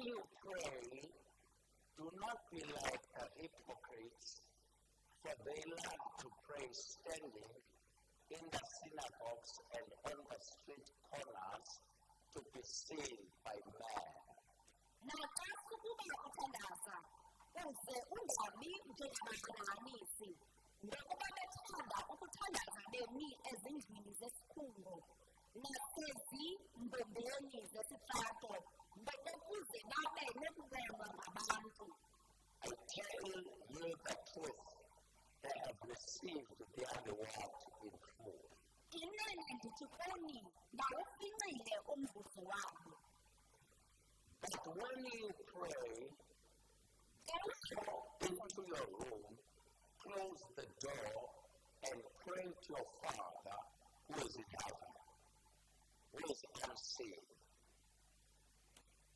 you pray, do not be like the hypocrites, for they love to pray standing in the synagogues and on the street corners to be seen by men. Naxa ukuba uthandaza, uze ungabi njengabadanisi, ngokuba bethanda ukuthandaza bemi ezindlini zesikhungo, nasezimbombeni zesitrato, ngokuze babe nokubongwa ngabantu. I tell you the truth, they have received their reward in full. Inene ndithi kuni, bawufincile umvuzo wabo. But when you pray, go into your room, close the door, and pray to your Father who is in heaven, who is unseen.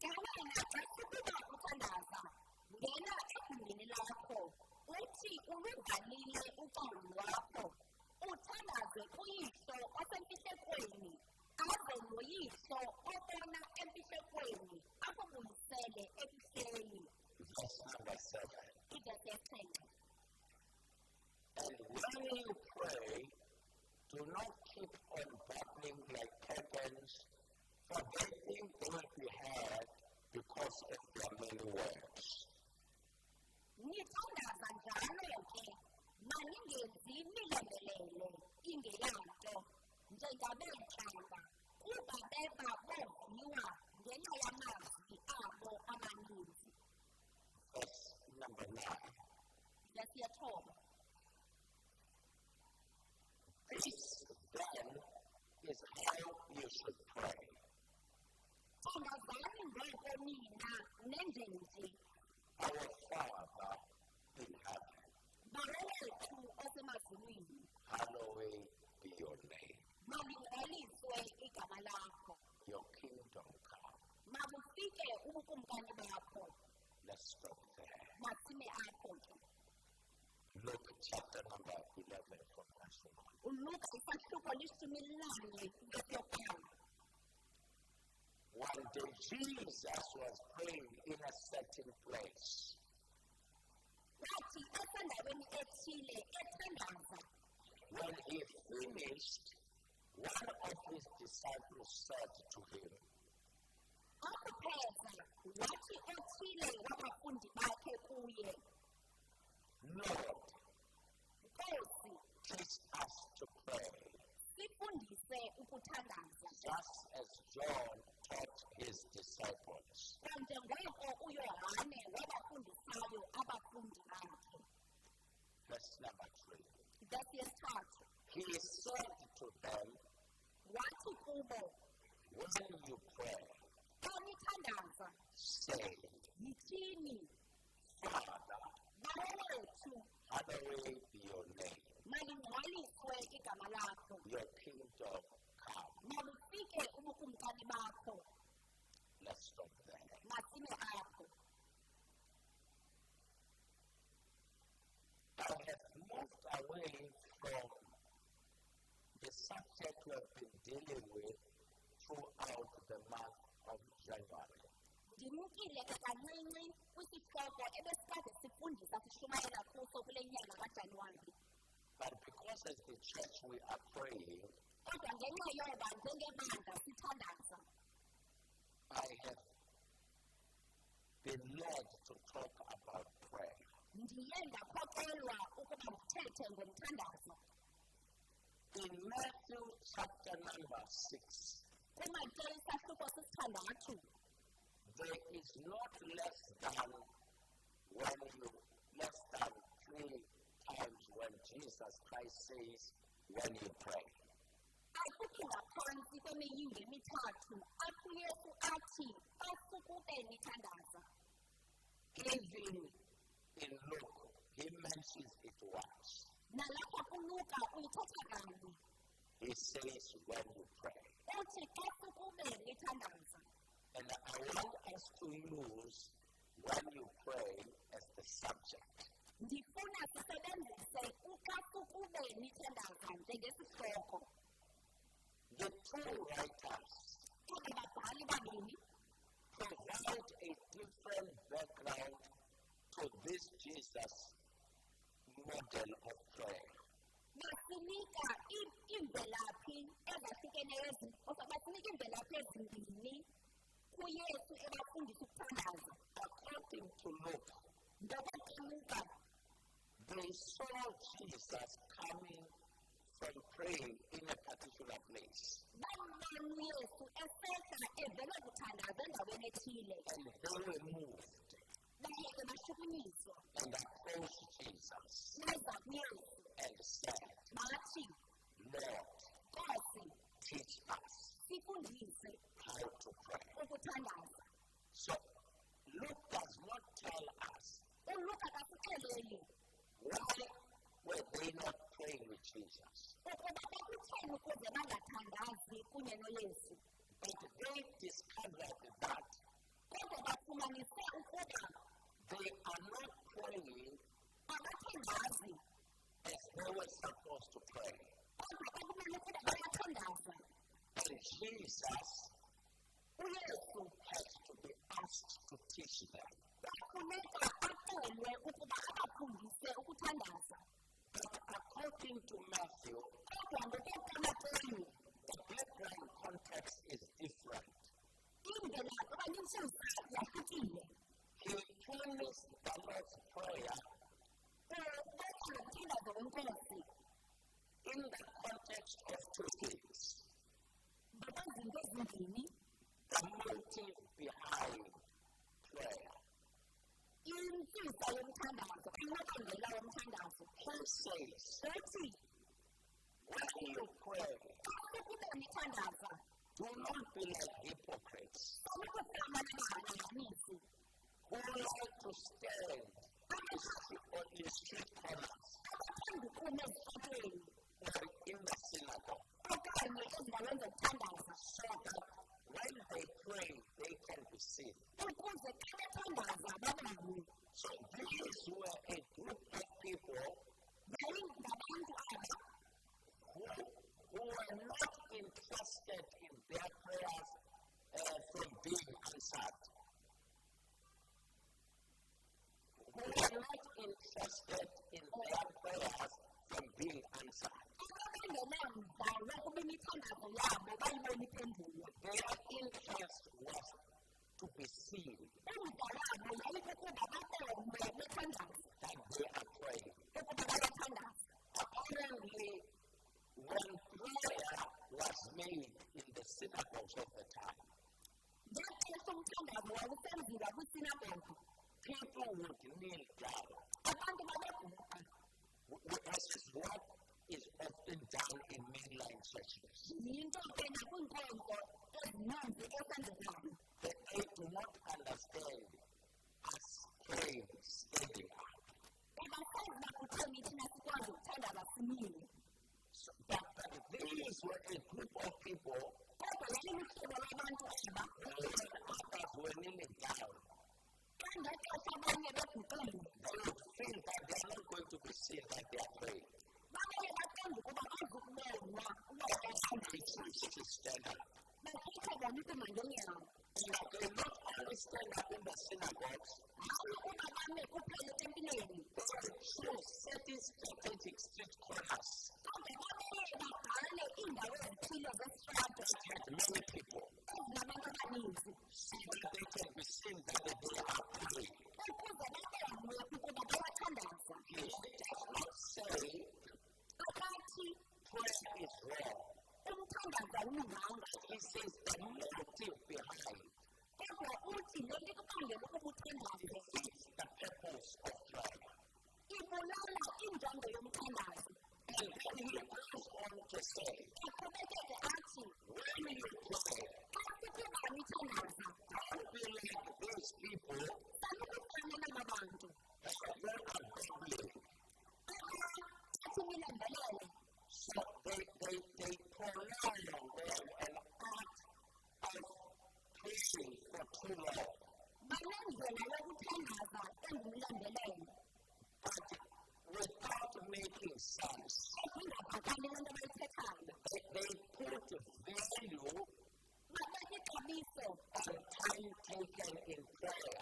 Naxa ukuba uthandaza, ngena egumbini lakho, uthi uluvalile ucango lwakho, uthandaze kuYihlo osemfihlekweni, aze noYihlo obona emfihlekweni akubuyisele ebuhleni. Verse number 7. Ivesi yesixhenxe. And when you pray, do not keep on babbling like pagans, for they think they will be heard because of their many words. Nithandaza njalo ke, maningenzi imilengelele ingeyanto, njengabeentlanga, kuba beba boviwa ngenxa yamazwi abo amaninzi. Verse number 9. Ivesi yethoba. This then is how you should pray. Thandazani ngoko nina nenze nje. Our Father in heaven, Baba wethu osemazulwini, hallowed be your name. malingcwaliswe igama lakho. Your kingdom come. Makufike ubukumkani bakho. Let's stop there. Masime apho ke. Luke chapter number 11 from verse 1. Uluka isahluko 11 ngesiyokhala. One day Jesus was praying in a certain place. Wathi esendaweni ethile ethandaza. When he finished, one of his disciples said to him, Akupheza, wathi othile wabafundi bakhe kuye, Lord, Nkosi, teach us to pray, sifundise ukuthandaza. just as John taught his disciples. Kanjengoko uYohane wabafundisayo abafundi bakhe. Verse number 3. Ivesi yesithathu. He said to them, Wathi kubo, when you pray, xa nithandaza, say, yithini, Father, Baba wethu, hallowed be your name. malingcwaliswe igama lakho. Your kingdom come. Malufike ubukumkani bakho. Let's stop there. Masime apho. I have moved away from the subject we have been dealing with throughout the month of January. Ndimukile kancinci kwisihloko ebesikade sifundisa sishumayela kuso kule nyanga kaJanuwari. But because as the church we are praying, Kodwa ngenxa yoba njengebandla sithandaza, I have been led to talk about prayer. ndiye ndakhokelwa ukuba ndithethe ngomthandazo. In Matthew chapter number 6, KuMattheyu isahluko sesithandathu, there is not less than 3 times when Jesus Christ says, when you pray. akukho ngaphantsi kwemiyinge emithathu apho uYesu athi asukube nithandaza. Even in Luke, he mentions it once. Nalapha kuLuka uyithetha kanye. He says, when you pray. Uthi asukube nithandaza. And I want us to use when you pray as the subject. Ndifuna sisebenzise ukasukube nithandaza njengesihloko. The two writers Ababhali babini provide a different background to this Jesus model of prayer. basinika imvelaphi ezahlukeneyo basinika imvelaphi ezimbini kuyesu ebafundisa ukuthandaza. According to Luke, ngokwaqhamuka they saw Jesus coming from praying in a particular place. bambona uyesu esehla evela kuthandaza endaweni ethile And they were moved bayeke bashukunyiswa and approached Jesus beza kuyesu and said, bathi Lord, Nkosi teach us sifundise how to pray. ukuthandaza. So, Luke does not tell us uLuka kasixeleli why were they not praying with Jesus. ukuba bakutheni ukuze bangathandazi kunye noyesu, But they discovered that kodwa bafumanise ukuba they are not praying abathandazi as they were supposed to pray. kodwa kwakumele ukuba bayathandaza. And Jesus uyesu has to be asked to teach them. kwafuneka acelwe ukuba abafundise ukuthandaza. But according to Matthew, Kodwa ngokokuqamatweni the background context is different. imvelaphi okanye umsusa yahlukile. He promised the Lord's Prayer Benza ngomthandazo wenkosi in the context of two things. ngokwezinto ezimbini, The motive behind prayer. insusa yomthandazo unobangela womthandazo. Paul says, Ethi when you pray, xa ukuba nithandaza do not be like hypocrites anokufana nabalinganisi who like to stand on the street corners abathanda ukume ezitratweni or in the synagogue, okanye ezindaweni zokuthandaza so that when they pray, they can be seen. ukuze xa bethandaza babonwe. So these were a group of people Ngabantu aba who were not interested in their prayers from being answered. Who were not interested in their prayers from being answered. ababengenamva wokuba imithandazo yabo bayibone iphendulwa. Their interest was to be seen Umva wabo yayikukuba babonwe bethandaza that they are praying. ukuba bayathandaza. Apparently, when prayer was made in the synagogues of the time, Ngexesha umthandazo wawusenziwa kwisinagogu, people would kneel down. abantu babebhuqa. This is what is often done in mainline churches. Yinto ke nakwiinkonzo ezininzi esenzekayo. They do not understand us praying standing up. Abasazi uba kutheni thina sikwazi ukuthandaza simile. But these were a group of people Kodwa yayilihlobo lwabantu aba when others were kneeling down. xa ngexesha abanye bebhuqile They would feel that they are not going to be seen that they are praying. babeye baqonda ukuba bazukubonwa ukuba They bayathandaza. choose to stand up. Bakhetha bona ukuma ngeenyawo. And they not only stand up in the synagogues, Hayi ukuba bame kuphela etempileni, they would choose certain strategic street corners kodwa babeye babhale iindawo ezithile zesitrato that had many people ezinabantu abaninzi so that they can be seen that they are praying. ukuze babonwe ukuba bayathandaza. He does not say Akathi prayer is wrong. umthandaza awulunganga, He says the motive behind kodwa uthi le nto ikubangela ukuba uthandaze is the purpose of prayer. ibulala injongo yomthandazo. And then he goes on to say, Aqhubekeke athi when you pray, xa sikuba nithandaza don't be like these people sanukufana naba bantu who are babbling. abathatha imilandelelo So they prolong an act of preaching for too long. banendlela yokuthandaza engumlandelelo But without making sense, ezingavakali le nto bayithethayo. they put value Babeka ixabiso on time taken in prayer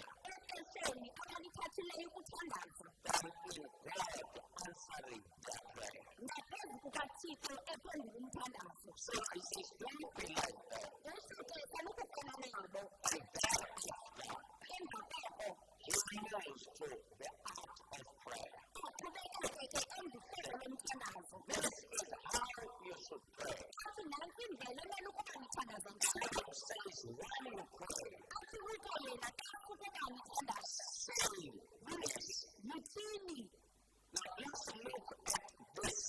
you pray, athi kuko yena xa ukuba nithandaza saying this. yithini Now let's look at this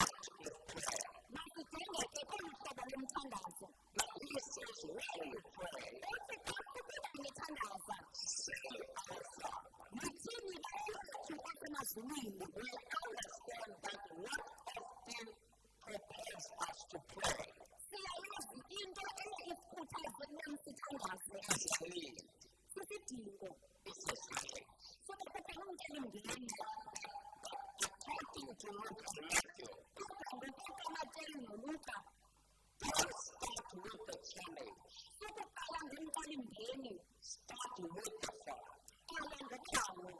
act of prayer. masidingeke kolu hlobo lomthandazo Now he says, when you pray, uthi xa ukuba nithandaza say our Father. yithini bayethu esemazulwini We understand that what often prepares us to pray siyayazi into isikhuthaze namsithandaze is a need, sisidingo it's a silence. soba kukhona umcelimngeni According to Luke and Matthew, kodwa ngokukamateli noluka don't start with the challenge, sokuqala ngomcelimngeni start with the Father. qala ngoqalo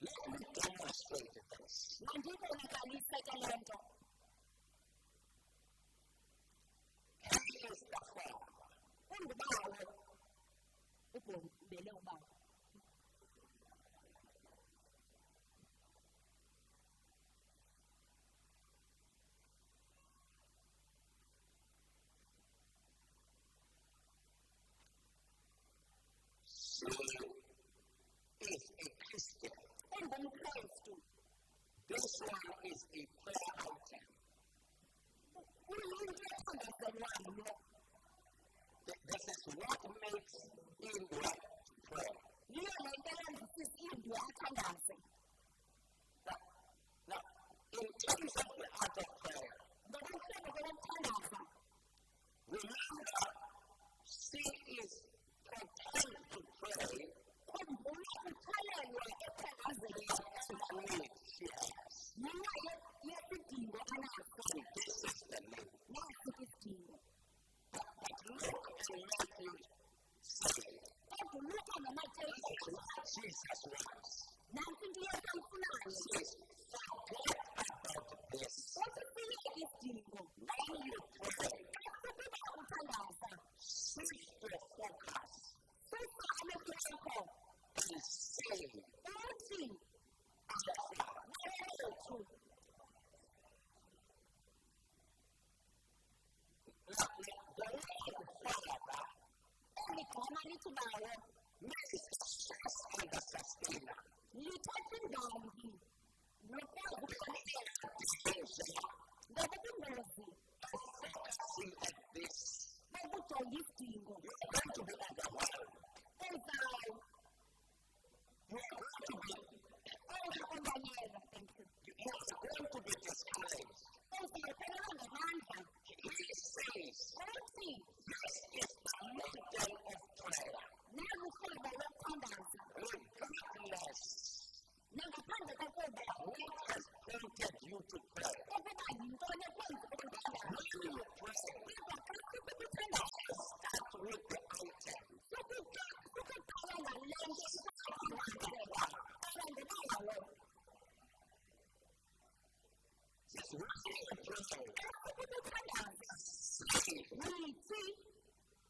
Let me demonstrate this. mandibonakalise ke le nto He is the Father. ungubawo ubhele ubawo She is a Christian. ungumkrestu This one is a prayer item. uyinto ethandazelwayo This is what makes India pray. yiyo le nto yenzisisa indwe athandaze Now, in terms of the art of prayer, ngokomhlobo kolokuthandaza remember, she is content to pray khumbula ukhalelwa ethandazeni whatever need she has. yiyo yesidingo anaso And this is the need. nasi isidingo But look and Matthew say, kodwa uluka nomateyu this is what Jesus wants. nansi into yesamfunayo Says, forget about this. uthi siyeke isidingo When you pray, ukuba uthandaza shift your focus susa amehlo akho and say, uthi Our Father. bayethu Now, the word Father eli gama lithi bawo means the source and the sustainer. lithatha ingambi nokwazi ukuqaphela Danger ngobubungozi of focusing at this. bokujonga isidingo You are going to be overwhelmed. ezayo You are going to be, ongakonganyelwa you are going to be discouraged. uzaphelelwa ngamandla He says, uthi this is the model of prayer. nali uhlobo lokuthandaza Regardless nangaphandle kokuba what has prompted you to pray. ukuba yintoni ekwenza ukuthandaza When you pray, kodwa xa sikukuthandaza start with the item. sukuqala ngale nto alandelayo Just when you pray, ukuthandaza say, yithi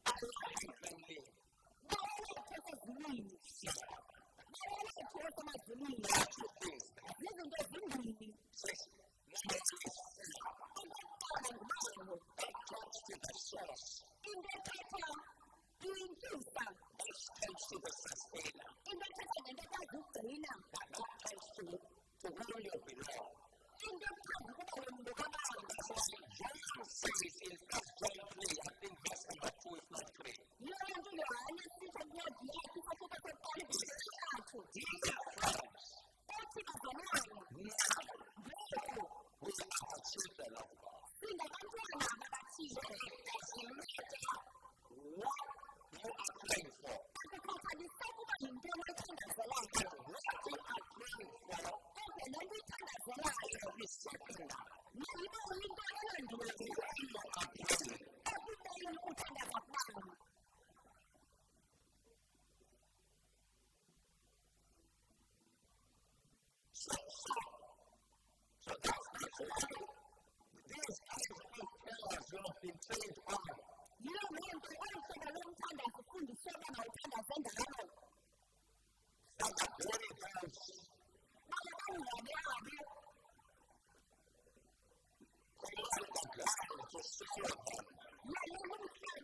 Our Heavenly bawalethu esezulwini Father. bawalethu esemazulwini There are two things. zizinto ezimbini Says, number one is Father. okokuqala ngubawo That talks to the source. into ethetha intyisa That talks to the sustainer. into ethetha ngento ekwazi ukugcina That talks to whom you belong. into ekuchaza ukuba wemntu kabani That's why John says in 1 John 3, I think verse number 2 is not 3. yiyo le nto yohane sitha kuncwadi yakhe isahluko sokuqala ibhekesithathu Dear friends, othi bazalwane now ngoku we are the children of God. singabantwana bakathixo It doesn't matter what you are praying for. akukhathalise ukuba yintoni oyithandazelayo But what you are praying for kodwa le nto uyithandazelayo is secondary. nayiba uyinto elandulayo When you are praying, ekubeni uthandaza kubani so that's why these kinds of prayers you have been trained on. yiyo loo nto olu hlobo lomthandazo ufundiswe uba mawuthandaze ngalo That the glory goes baye bangabeabe command the ground to swallow them. yalela umhlaba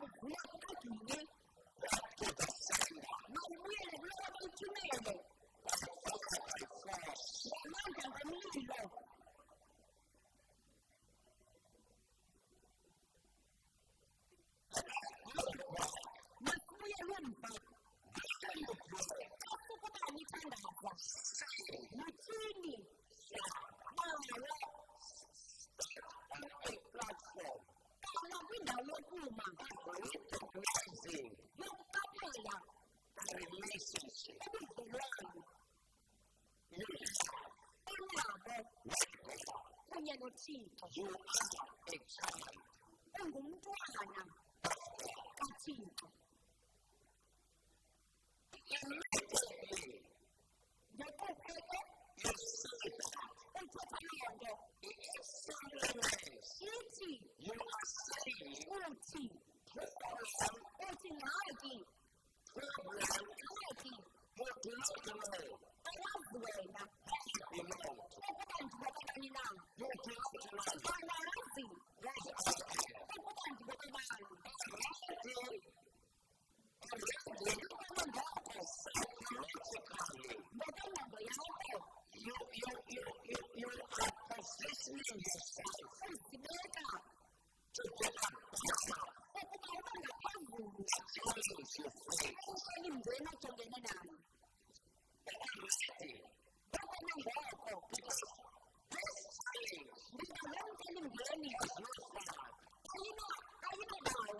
kunye noThixo. You are a child. Ungumntwana kaThixo. Immediately, Ngokupheke you see that. uthetha loo nto. It simply means Ithi you are saying uthi ngxaki you do not know awazi wena you belong to. ukuba ndibakabani na. You do not know Awazi what I am. ukuba ndibakabani. Psychologically, Ngokwengqondo yakho you are positioning yourself uzibeka to get a better ukuba uba ngaphezulu challenge you face. umcelimngeni ojongene nayo. Already, Ngokwena ngoko because this challenge ngoba lo mcelimngeni is not far. ayinadawo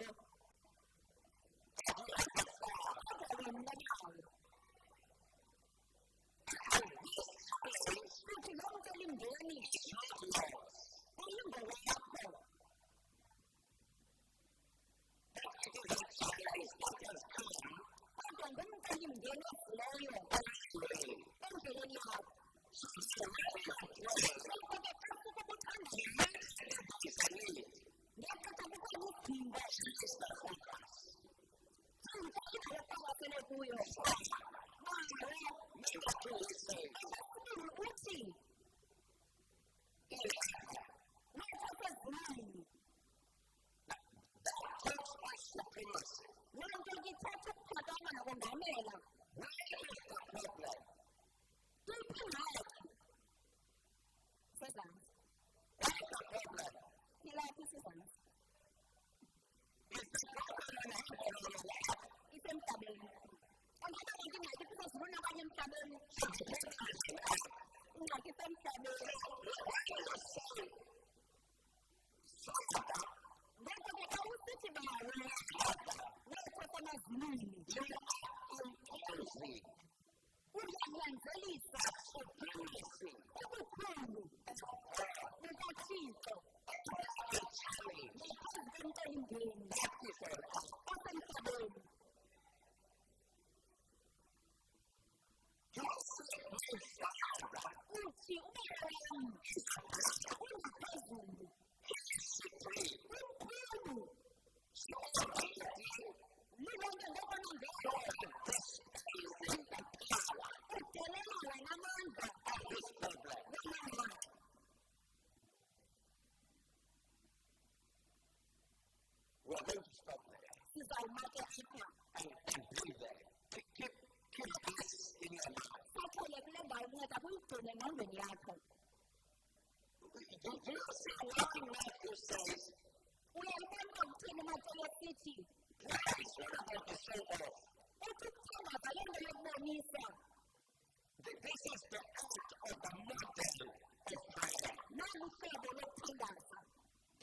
kodwa wena nawo. And this challenge Futhi lo mcelimngeni is not yours. ayingowakho But it is a challenge that has come kodwa ngumcelimngeni ovuleyo actually. endleleni yakho. So when you are praying, Ngoko ke xa kukuba uthandaza there is a need. ngexesha kukho isidingo This is the focus. into ingayoqwalasele kuyo. Number two, he says, Uthi ngexesha ezimini that talks of supremacy. loo nto ithetha ukuphakama nokongamela. Where is the problem? Tiphi ingxaki? Sezantsi. Where is the problem? Ilaphi isezantsi? Is the problem in heaven or on earth? Isemhlabeni. Ingaba kanti ingxaki isezulwini okanye emhlabeni? So the problem is in earth. Ingxaki isemhlabeni. When you say, Father, Ngoko ke xa usithi bawo ngexesha emazimini you are imposing uyanyanzelisa supremacy ubukhulu bukaThixo a challenge ngaphezu komcelimngeni that is on earth. osemhlabeni. You say, my Father Uthi uBaba wam is ungaphezulu, supreme. umkhulu, So already lilonke ngokona you ngoko are despising the power udelela namandla of this problem. wamandla. We are going to stop there Sizawuma ke apha and be there. Keep this in your mind. sathele kule ndawo nceda kuyigcine engqondweni yakho. Do you see why Matthew says, Uyayibona ukuthini uMatthewu esithi prayer is not about the show off. uthi ukuthandaza yinto yokubonisa. This is the act of the model of prayer. Nali uhlobo lokuthandaza.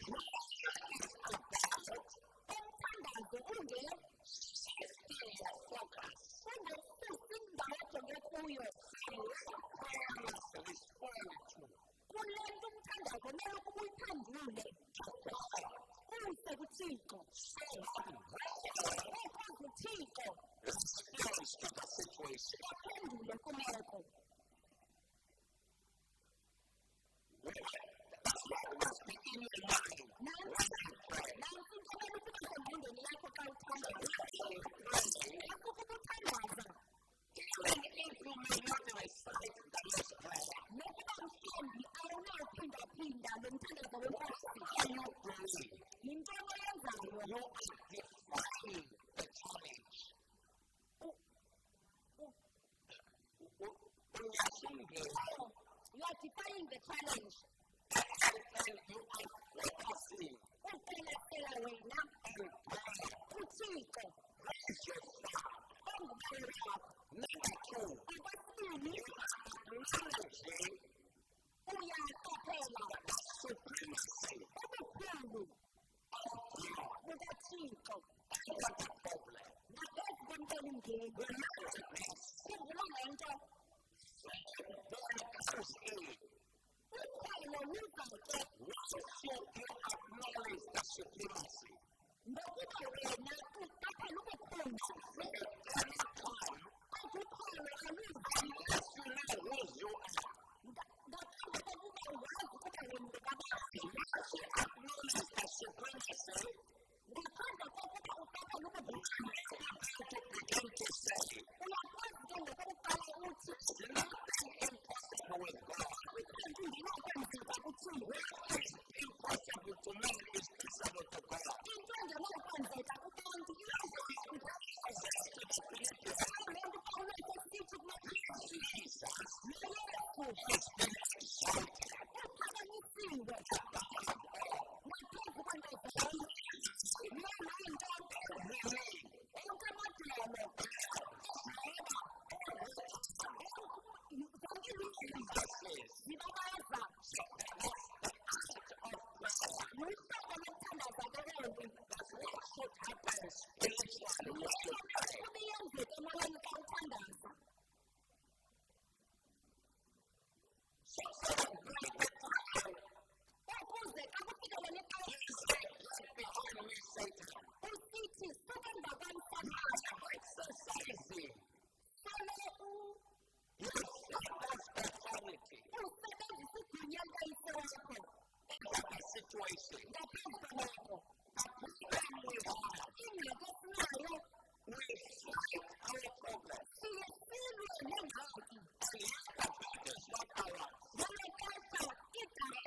Prayer is about Umthandazo shifting your focus. ungesusi indawo ojonge kuyo. Prayer must respond to Kule nto umthandazo kumele ukuba uyiphendule uyise kuThixo. Ekwazi uThixo response to the situation. aphendule kumeko. That's what must be in your mind when you pray. Nansi into kumele ukuba sengqondweni yakho xa uthandaza. When you pray, Yakho ukuba uthandaza even if you may not recite the Lord's Prayer, nokuba mhlawumbi awunawuphindaphinda lo mthandazo wenkosi. when you pray, Yintoni oyenzayo? you are defying the challenge. You are defying the challenge. And you are focusing Uqwalasela wena on prayer. kuThixo Raise your fire. ongubani wakho. Number two, Okwesibini, you are acknowledging uyaqaphela the supremacy ubukhulu of God bukaThixo over the problem. ngaphezu komcelimngeni. Remember this. Khumbula le nto When God comes in, ukholo luzabe once you acknowledge the supremacy, ngokuba wena uqaphe lube khona anytime, akukholo aluzabe unless you know who you are, ngaphandle kokuba wazi ukuba wena ngabani once you acknowledge the supremacy, ngaphandle kokuba uqaphe lube khona to begin to say, uyakwazi ke ngokokuqala uthi there's nothing impossible with God. akukho ngenokwenziwa kuthini What is impossible to man is possible to God. into engenakwenzeka kubantu iyazeka le nto pawulos esithi kumaphilisi Jesus noyesu has been exalted uphakanyisiwe ngaphezu kwento zonke yona into onke amadolo zonke izizwe zibabaza luhlobo lokuthandaza ke What should happen spiritually when you pray? kube yenzeka emoyeni xa uthandaza So celebrate the time. ukuze xa kufikelele Please get behind me, Satan. usithi sukenza kwamsakaza Exercising sele your father's authority usebenzisa igunya likayise wakho over the situation. ngaphezu kwalapho The problem we have, ingxaki esinayo we fight our problems. siye silwe nengxaki And yet the battle is not ours. ngelo xesha igama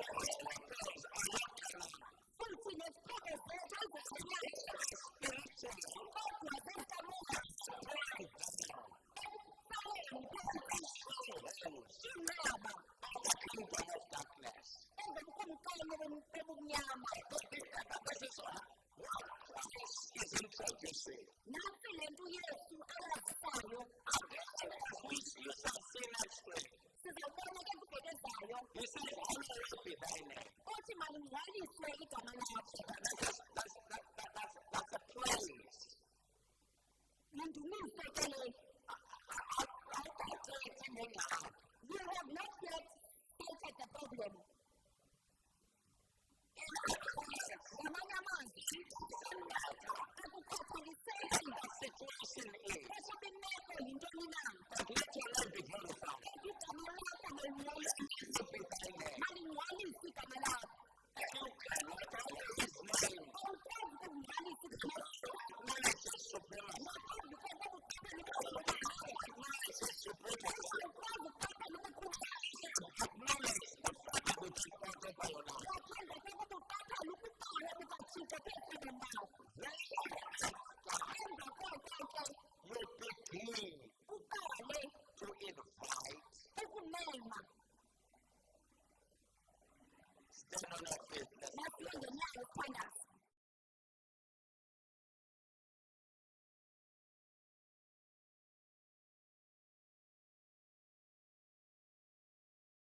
Our prayers are not carnal. futhi neziphoko zethu ezenyanga Spiritually, kodwa zezikamoya praying down ekufaleni strongholds inqaba of the kingdom of darkness. ezobukhonkolo bobumnyama This is what Christ is introducing. nantsi le nto uyesu ayazisayo As we shall see next week, sizawubona ke kubhekezayo he says, "Hallowed be thy name." othi malingcwaliswe igama lakho That's a praise. lindumise ke le you have not yet stated the problem ngamanye amazwi akukhathaliseki The situation